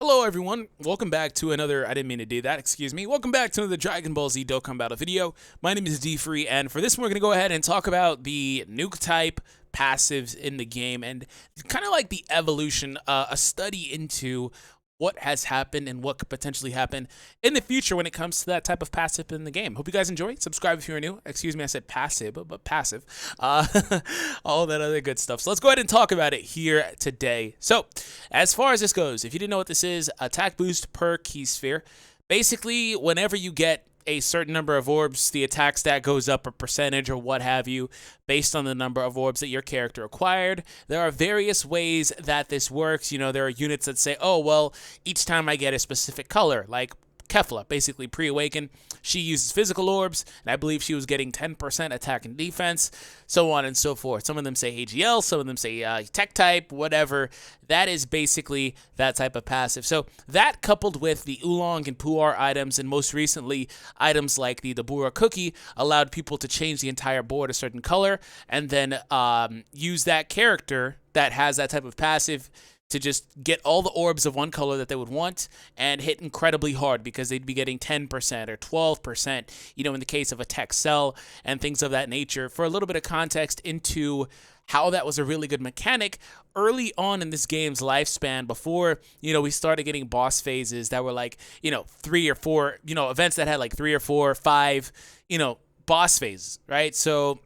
Hello everyone, welcome back to another, I didn't mean to do that, excuse me. Welcome back to another Dragon Ball Z Dokkan Battle video. My name is D-Free, and for this one we're going to go ahead and talk about the Nuke type passives in the game, and kind of like the evolution, a study into what has happened and what could potentially happen in the future when it comes to that type of passive in the game. Hope you guys enjoy. Subscribe if you're new. Excuse me, I said passive, but passive. All that other good stuff. So let's go ahead and talk about it here today. So as far as this goes, if you didn't know what this is, attack boost per key sphere. Basically, whenever you get a certain number of orbs, the attack stat goes up a percentage or what have you based on the number of orbs that your character acquired. There are various ways that this works. You know, there are units that say, oh, well, each time I get a specific color, like Kefla, basically pre-awaken, she uses physical orbs, and I believe she was getting 10% attack and defense, so on and so forth. Some of them say AGL, some of them say TEQ type, whatever. That is basically that type of passive. So that coupled with the Oolong and Puar items, and most recently items like the Dabura cookie, allowed people to change the entire board a certain color, and then use that character that has that type of passive to just get all the orbs of one color that they would want and hit incredibly hard, because they'd be getting 10% or 12%, you know, in the case of a TEQ cell and things of that nature. For a little bit of context into how that was a really good mechanic early on in this game's lifespan, before, you know, we started getting boss phases that were like, you know, 3 or 4, you know, events that had like 3 or 4 or 5, you know, boss phases, right? So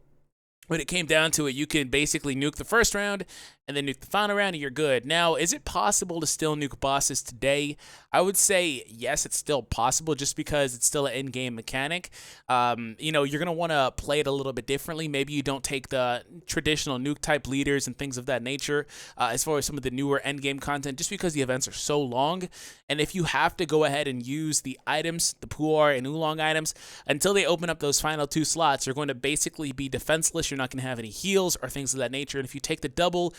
when it came down to it, you can basically nuke the first round and then nuke the final round and you're good. Now, is it possible to still nuke bosses today? I would say yes, it's still possible, just because it's still an in-game mechanic. You know, you're going to want to play it a little bit differently. Maybe you don't take the traditional nuke type leaders and things of that nature as far as some of the newer end-game content, just because the events are so long. And if you have to go ahead and use the items, the Puar and Oolong items, until they open up those final 2 slots, you're going to basically be defenseless. You're not going to have any heals or things of that nature. And if you take the double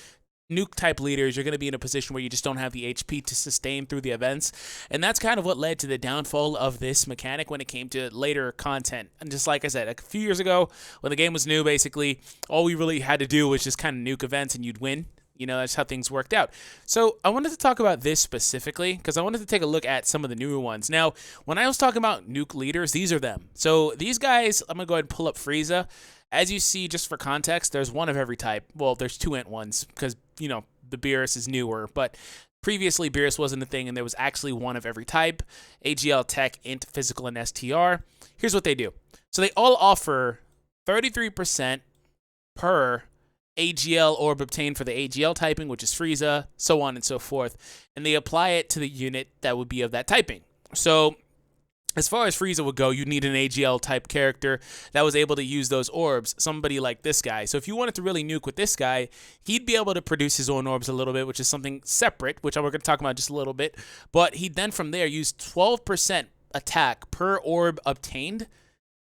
nuke type leaders, you're going to be in a position where you just don't have the HP to sustain through the events. And that's kind of what led to the downfall of this mechanic when it came to later content. And just like I said, a few years ago when the game was new, basically all we really had to do was just kind of nuke events and you'd win. You know, that's how things worked out. So I wanted to talk about this specifically because I wanted to take a look at some of the newer ones. Now, when I was talking about nuke leaders, these are them. So these guys, I'm going to go ahead and pull up Frieza. As you see, just for context, there's one of every type. Well, there's 2 int ones because, you know, the Beerus is newer, but previously Beerus wasn't a thing and there was actually one of every type: AGL, TEQ, int, physical, and STR. Here's what they do. So they all offer 33% per AGL orb obtained for the AGL typing, which is Frieza, so on and so forth, and they apply it to the unit that would be of that typing. So as far as Frieza would go, you'd need an AGL type character that was able to use those orbs, somebody like this guy. So if you wanted to really nuke with this guy, he'd be able to produce his own orbs a little bit, which is something separate, which we're going to talk about just a little bit. But he'd then from there use 12% attack per orb obtained.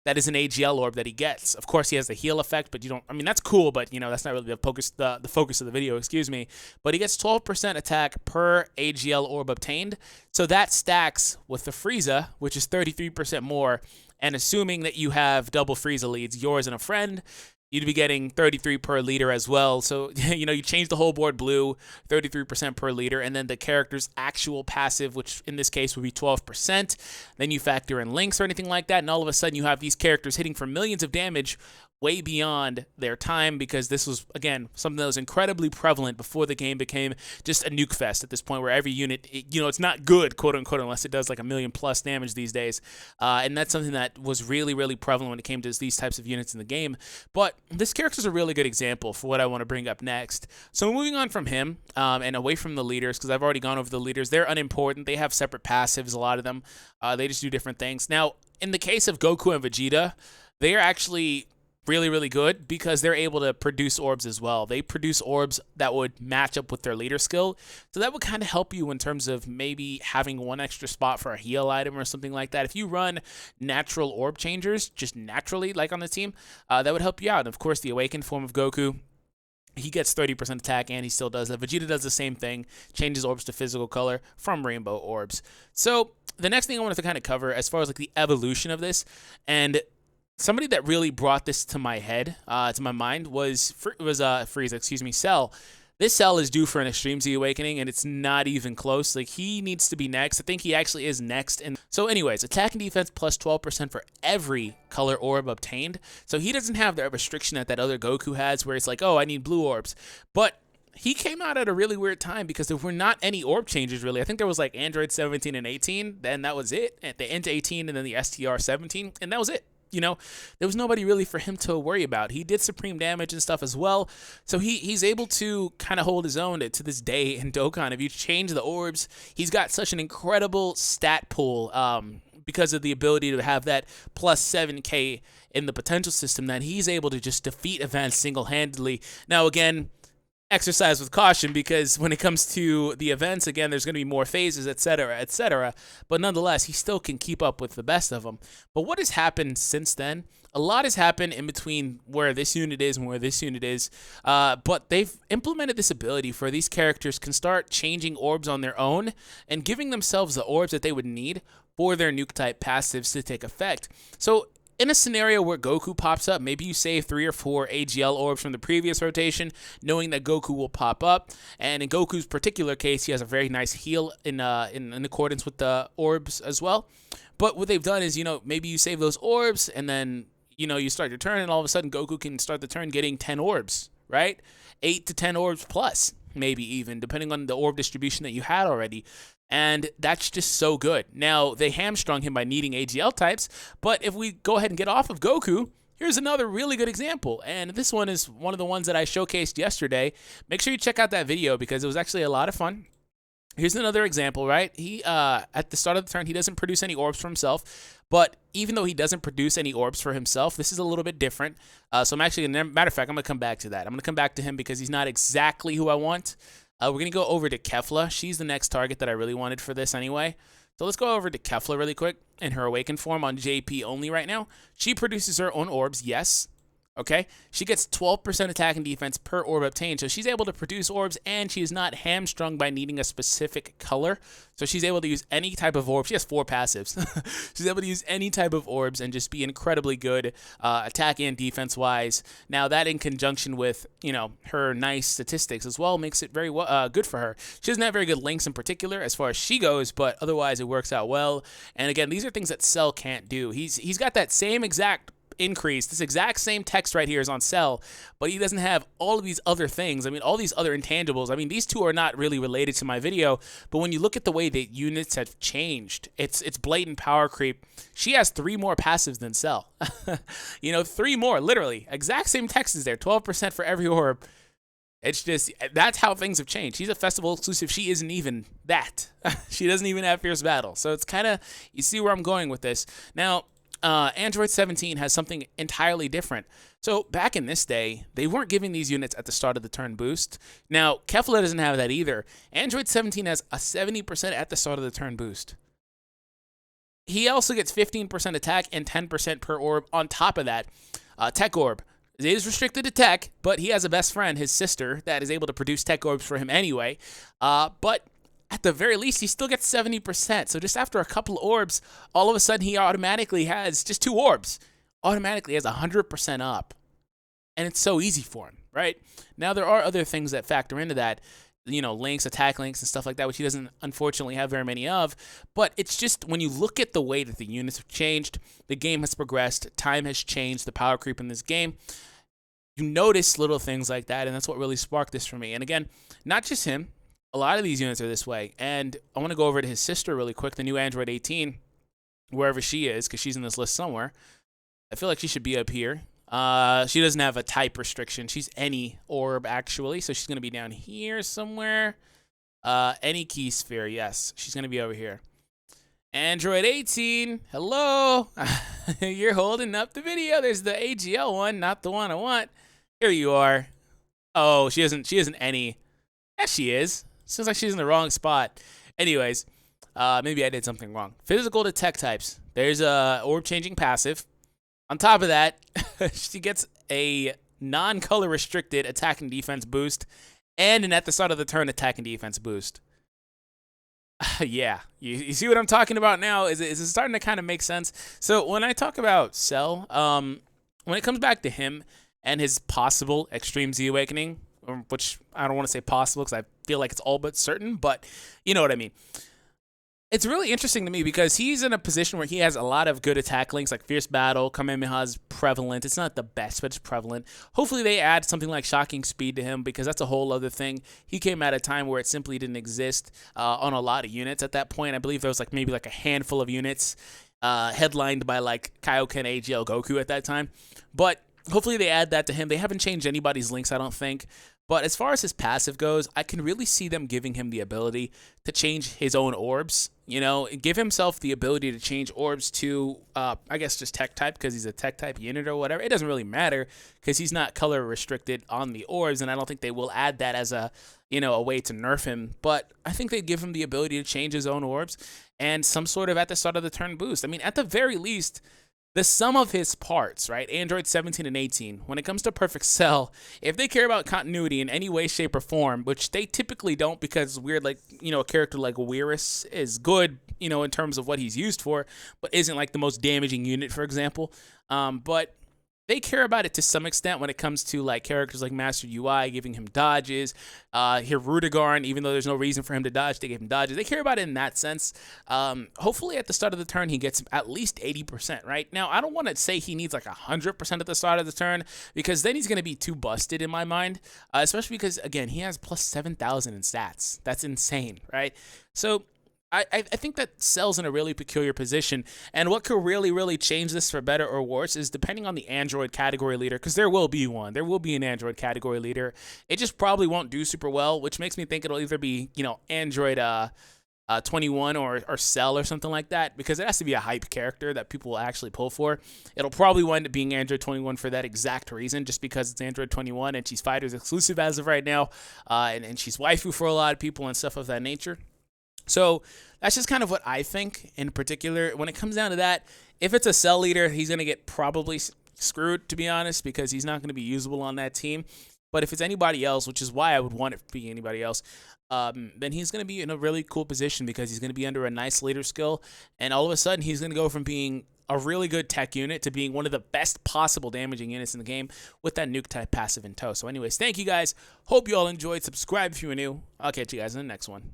That is an AGL orb that he gets. Of course, he has the heal effect, but you don't, I mean, that's cool, but, you know, that's not really the focus of the video, excuse me. But he gets 12% attack per AGL orb obtained. So that stacks with the Frieza, which is 33% more. And assuming that you have double Frieza leads, yours and a friend, you'd be getting 33 per leader as well. So, you know, you change the whole board blue, 33% per leader, and then the character's actual passive, which in this case would be 12%. Then you factor in links or anything like that, and all of a sudden you have these characters hitting for millions of damage way beyond their time, because this was, again, something that was incredibly prevalent before the game became just a nuke fest at this point, where every unit, you know, it's not good, quote unquote, unless it does like 1,000,000+ damage these days. And that's something that was really, really prevalent when it came to these types of units in the game. But this character's a really good example for what I want to bring up next. So moving on from him and away from the leaders, because I've already gone over the leaders. They're unimportant. They have separate passives, a lot of them. They just do different things. Now, in the case of Goku and Vegeta, they are actually really, really good because they're able to produce orbs as well. They produce orbs that would match up with their leader skill. So that would kind of help you in terms of maybe having one extra spot for a heal item or something like that. If you run natural orb changers, just naturally, like on the team, that would help you out. And of course, the awakened form of Goku, he gets 30% attack, and he still does that. Vegeta does the same thing, changes orbs to physical color from rainbow orbs. So the next thing I wanted to kind of cover as far as like the evolution of this, and somebody that really brought this to my head, to my mind, was Frieza, Cell. This Cell is due for an Extreme Z Awakening, and it's not even close. Like, he needs to be next. I think he actually is next. And so anyways, attack and defense plus 12% for every color orb obtained. So he doesn't have the restriction that other Goku has, where it's like, oh, I need blue orbs. But he came out at a really weird time because there were not any orb changes, really. I think there was like Android 17 and 18, then that was it. At the end 18 and then the STR 17, and that was it. You know, there was nobody really for him to worry about. He did supreme damage and stuff as well, so he's able to kind of hold his own to this day in Dokkan. If you change the orbs, he's got such an incredible stat pool because of the ability to have that plus 7k in the potential system that he's able to just defeat events single-handedly. Now, again, exercise with caution, because when it comes to the events, again, there's going to be more phases, etc., etc. But nonetheless, he still can keep up with the best of them. But what has happened since then? A lot has happened in between where this unit is and where this unit is. But they've implemented this ability for these characters can start changing orbs on their own and giving themselves the orbs that they would need for their nuke type passives to take effect. So in a scenario where Goku pops up, maybe you save 3 or 4 AGL orbs from the previous rotation, knowing that Goku will pop up. And in Goku's particular case, he has a very nice heal in accordance with the orbs as well. But what they've done is, you know, maybe you save those orbs, and then, you know, you start your turn, and all of a sudden Goku can start the turn getting 10 orbs, right? 8 to 10 orbs plus, maybe even, depending on the orb distribution that you had already. And that's just so good. Now, they hamstrung him by needing AGL types, but if we go ahead and get off of Goku, here's another really good example. And this one is one of the ones that I showcased yesterday. Make sure you check out that video because it was actually a lot of fun. Here's another example, right? He, at the start of the turn, he doesn't produce any orbs for himself, but even though he doesn't produce any orbs for himself, this is a little bit different. So I'm actually, matter of fact, I'm going to come back to that. I'm going to come back to him because he's not exactly who I want. We're going to go over to Kefla. She's the next target that I really wanted for this anyway. So let's go over to Kefla really quick in her awakened form on JP only right now. She produces her own orbs, yes. Okay, she gets 12% attack and defense per orb obtained, so she's able to produce orbs, and she is not hamstrung by needing a specific color. So she's able to use any type of orb. She has 4 passives. She's able to use any type of orbs and just be incredibly good attack and defense wise. Now that in conjunction with, you know, her nice statistics as well makes it very good for her. She doesn't have very good links in particular as far as she goes, but otherwise it works out well. And again, these are things that Cell can't do. He's got that same exact increase. This exact same text right here is on Cell, but he doesn't have all of these other things. I mean, all these other intangibles. I mean, these two are not really related to my video, but when you look at the way that units have changed, it's blatant power creep. She has 3 more passives than Cell. You know, 3 more, literally. Exact same text is there, 12% for every orb. It's just, that's how things have changed. She's a festival exclusive. She isn't even that. She doesn't even have Fierce Battle. So it's kind of, you see where I'm going with this. Now, Android 17 has something entirely different. So back in this day, they weren't giving these units at the start of the turn boost. Now, Kefla doesn't have that either. Android 17 has a 70% at the start of the turn boost. He also gets 15% attack and 10% per orb on top of that. TEQ orb. It is restricted to TEQ, but he has a best friend, his sister, that is able to produce TEQ orbs for him anyway. But at the very least, he still gets 70%. So just after a couple of orbs, all of a sudden he automatically has just 2 orbs. Automatically has 100% up. And it's so easy for him, right? Now, there are other things that factor into that. You know, links, attack links, and stuff like that, which he doesn't unfortunately have very many of. But it's just, when you look at the way that the units have changed, the game has progressed, time has changed, the power creep in this game, you notice little things like that, and that's what really sparked this for me. And again, not just him. A lot of these units are this way. And I want to go over to his sister really quick, the new Android 18, wherever she is, because she's in this list somewhere. I feel like she should be up here. She doesn't have a type restriction. She's any orb, actually, so she's going to be down here somewhere. Any key sphere, yes. She's going to be over here. Android 18, hello. You're holding up the video. There's the AGL one, not the one I want. Here you are. Oh, she isn't any. Yes, she is. Seems like she's in the wrong spot. Anyways, maybe I did something wrong. Physical to TEQ types. There's a orb changing passive. On top of that, she gets a non-color restricted attack and defense boost, and an at the start of the turn attack and defense boost. Yeah, you see what I'm talking about now? Is it starting to kind of make sense? So when I talk about Cell, when it comes back to him and his possible Extreme Z Awakening, which I don't want to say possible because I feel like it's all but certain, but you know what I mean. It's really interesting to me because he's in a position where he has a lot of good attack links like Fierce Battle, Kamehameha is prevalent. It's not the best, but it's prevalent. Hopefully they add something like Shocking Speed to him because that's a whole other thing. He came at a time where it simply didn't exist on a lot of units at that point. I believe there was like maybe like a handful of units headlined by like Kaioken AGL Goku at that time. But hopefully they add that to him. They haven't changed anybody's links, I don't think. But as far as his passive goes, I can really see them giving him the ability to change his own orbs. You know, give himself the ability to change orbs to, I guess, just tech type because he's a tech type unit or whatever. It doesn't really matter because he's not color restricted on the orbs, and I don't think they will add that as a, you know, a way to nerf him. But I think they'd give him the ability to change his own orbs and some sort of at the start of the turn boost. I mean, at the very least, the sum of his parts, right? Android 17 and 18, when it comes to Perfect Cell, if they care about continuity in any way, shape, or form, which they typically don't because weird, like, you know, a character like Weirus is good, you know, in terms of what he's used for, but isn't like the most damaging unit, for example. But they care about it to some extent when it comes to like characters like Master UI, giving him dodges. Here, Rudigarn, even though there's no reason for him to dodge, they gave him dodges. They care about it in that sense. Hopefully at the start of the turn, he gets at least 80%, right? Now, I don't want to say he needs like 100% at the start of the turn because then he's going to be too busted in my mind, especially because, again, he has plus 7,000 in stats. That's insane, right? So I think that Cell's in a really peculiar position, and what could really change this for better or worse is depending on the Android category leader, because there will be one. There will be an Android category leader. It just probably won't do super well, which makes me think it'll either be, you know, Android 21 or Cell or something like that, because it has to be a hype character that people will actually pull for. It'll probably wind up being Android 21 for that exact reason, just because it's Android 21 and she's Fighters exclusive as of right now, and she's waifu for a lot of people and stuff of that nature. So that's just kind of what I think in particular. When it comes down to that, if it's a Cell leader, he's going to get probably screwed, to be honest, because he's not going to be usable on that team. But if it's anybody else, which is why I would want it to be anybody else, then he's going to be in a really cool position because he's going to be under a nice leader skill. And all of a sudden, he's going to go from being a really good tech unit to being one of the best possible damaging units in the game with that nuke type passive in tow. So anyways, thank you guys. Hope you all enjoyed. Subscribe if you are new. I'll catch you guys in the next one.